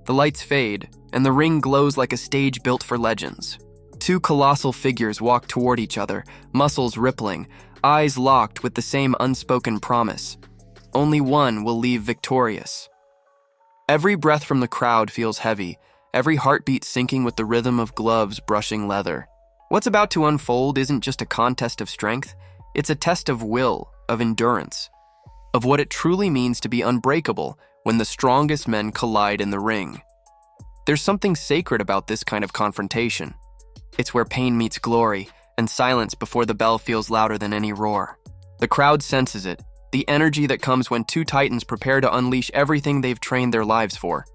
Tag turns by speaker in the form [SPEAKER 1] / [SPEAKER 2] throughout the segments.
[SPEAKER 1] The lights fade, and the ring glows like a stage built for legends. Two colossal figures walk toward each other, muscles rippling, eyes locked with the same unspoken promise. Only one will leave victorious. Every breath from the crowd feels heavy, every heartbeat syncing with the rhythm of gloves brushing leather. What's about to unfold isn't just a contest of strength, it's a test of will, of endurance, of what it truly means to be unbreakable when the strongest men collide in the ring. There's something sacred about this kind of confrontation. It's where pain meets glory, and silence before the bell feels louder than any roar. The crowd senses it, the energy that comes when two titans prepare to unleash everything they've trained their lives for.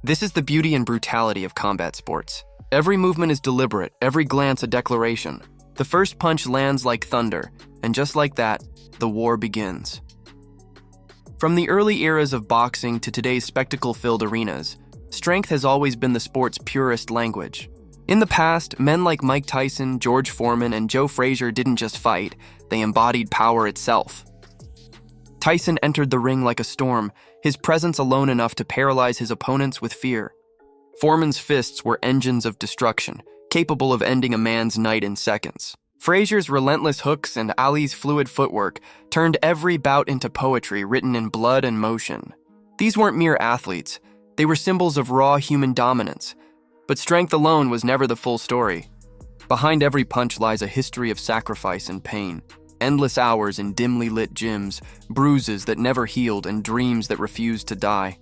[SPEAKER 1] This is the beauty and brutality of combat sports. Every movement is deliberate, every glance a declaration. The first punch lands like thunder, and just like that, the war begins. From the early eras of boxing to today's spectacle-filled arenas, strength has always been the sport's purest language. In the past, men like Mike Tyson, George Foreman, and Joe Frazier didn't just fight, they embodied power itself. Tyson entered the ring like a storm, his presence alone enough to paralyze his opponents with fear. Foreman's fists were engines of destruction, capable of ending a man's night in seconds. Frazier's relentless hooks and Ali's fluid footwork turned every bout into poetry written in blood and motion. These weren't mere athletes, they were symbols of raw human dominance. But strength alone was never the full story. Behind every punch lies a history of sacrifice and pain. Endless hours in dimly lit gyms, bruises that never healed, and dreams that refused to die.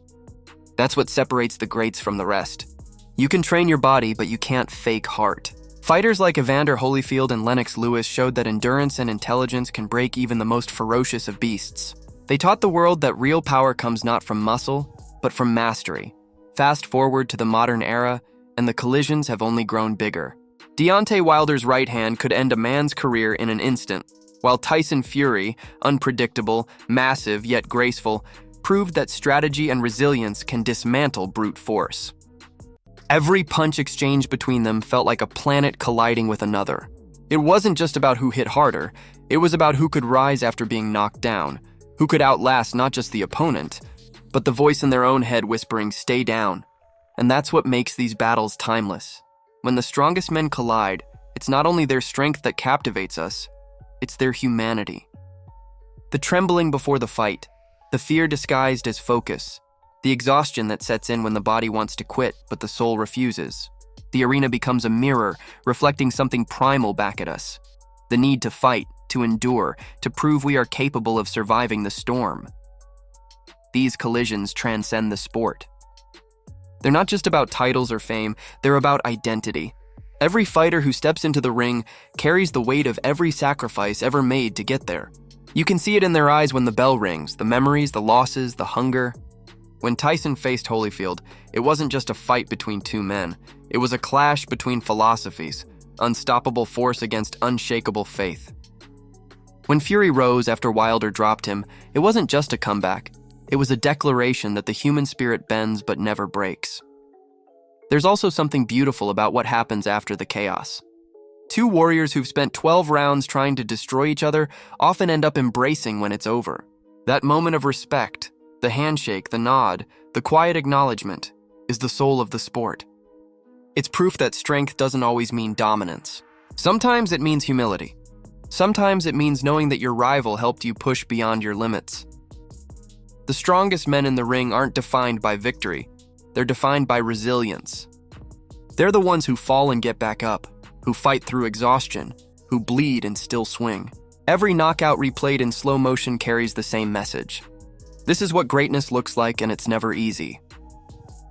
[SPEAKER 1] That's what separates the greats from the rest. You can train your body, but you can't fake heart. Fighters like Evander Holyfield and Lennox Lewis showed that endurance and intelligence can break even the most ferocious of beasts. They taught the world that real power comes not from muscle, but from mastery. Fast forward to the modern era, and the collisions have only grown bigger. Deontay Wilder's right hand could end a man's career in an instant, while Tyson Fury, unpredictable, massive yet graceful, proved that strategy and resilience can dismantle brute force. Every punch exchange between them felt like a planet colliding with another. It wasn't just about who hit harder, it was about who could rise after being knocked down, who could outlast not just the opponent, but the voice in their own head whispering, "Stay down." And that's what makes these battles timeless. When the strongest men collide, it's not only their strength that captivates us, it's their humanity. The trembling before the fight, the fear disguised as focus, the exhaustion that sets in when the body wants to quit but the soul refuses. The arena becomes a mirror, reflecting something primal back at us. The need to fight, to endure, to prove we are capable of surviving the storm. These collisions transcend the sport. They're not just about titles or fame, they're about identity. Every fighter who steps into the ring carries the weight of every sacrifice ever made to get there. You can see it in their eyes when the bell rings, the memories, the losses, the hunger. When Tyson faced Holyfield, it wasn't just a fight between two men. It was a clash between philosophies, unstoppable force against unshakable faith. When Fury rose after Wilder dropped him, it wasn't just a comeback. It was a declaration that the human spirit bends but never breaks. There's also something beautiful about what happens after the chaos. Two warriors who've spent 12 rounds trying to destroy each other often end up embracing when it's over. That moment of respect, the handshake, the nod, the quiet acknowledgement, is the soul of the sport. It's proof that strength doesn't always mean dominance. Sometimes it means humility. Sometimes it means knowing that your rival helped you push beyond your limits. The strongest men in the ring aren't defined by victory. They're defined by resilience. They're the ones who fall and get back up, who fight through exhaustion, who bleed and still swing. Every knockout replayed in slow motion carries the same message. This is what greatness looks like, and it's never easy.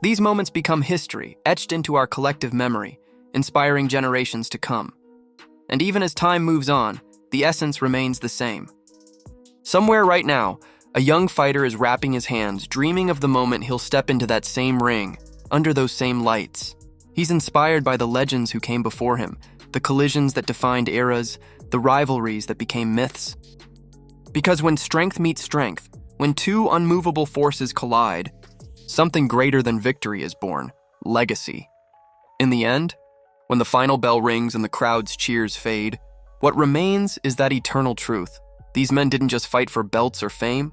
[SPEAKER 1] These moments become history, etched into our collective memory, inspiring generations to come. And even as time moves on, the essence remains the same. Somewhere right now, a young fighter is wrapping his hands, dreaming of the moment he'll step into that same ring, under those same lights. He's inspired by the legends who came before him, the collisions that defined eras, the rivalries that became myths. Because when strength meets strength, when two unmovable forces collide, something greater than victory is born: legacy. In the end, when the final bell rings and the crowd's cheers fade, what remains is that eternal truth. These men didn't just fight for belts or fame.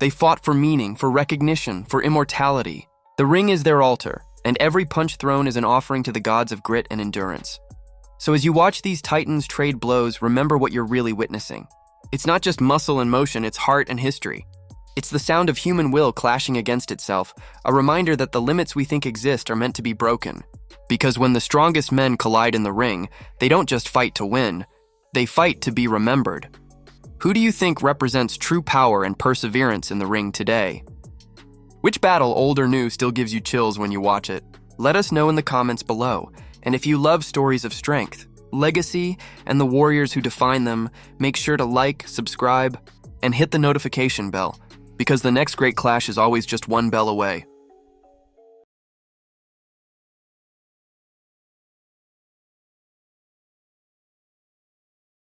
[SPEAKER 1] They fought for meaning, for recognition, for immortality. The ring is their altar, and every punch thrown is an offering to the gods of grit and endurance. So as you watch these titans trade blows, remember what you're really witnessing. It's not just muscle and motion, it's heart and history. It's the sound of human will clashing against itself, a reminder that the limits we think exist are meant to be broken. Because when the strongest men collide in the ring, they don't just fight to win, they fight to be remembered. Who do you think represents true power and perseverance in the ring today? Which battle, old or new, still gives you chills when you watch it? Let us know in the comments below. And if you love stories of strength, legacy, and the warriors who define them, make sure to like, subscribe, and hit the notification bell, because the next great clash is always just one bell away.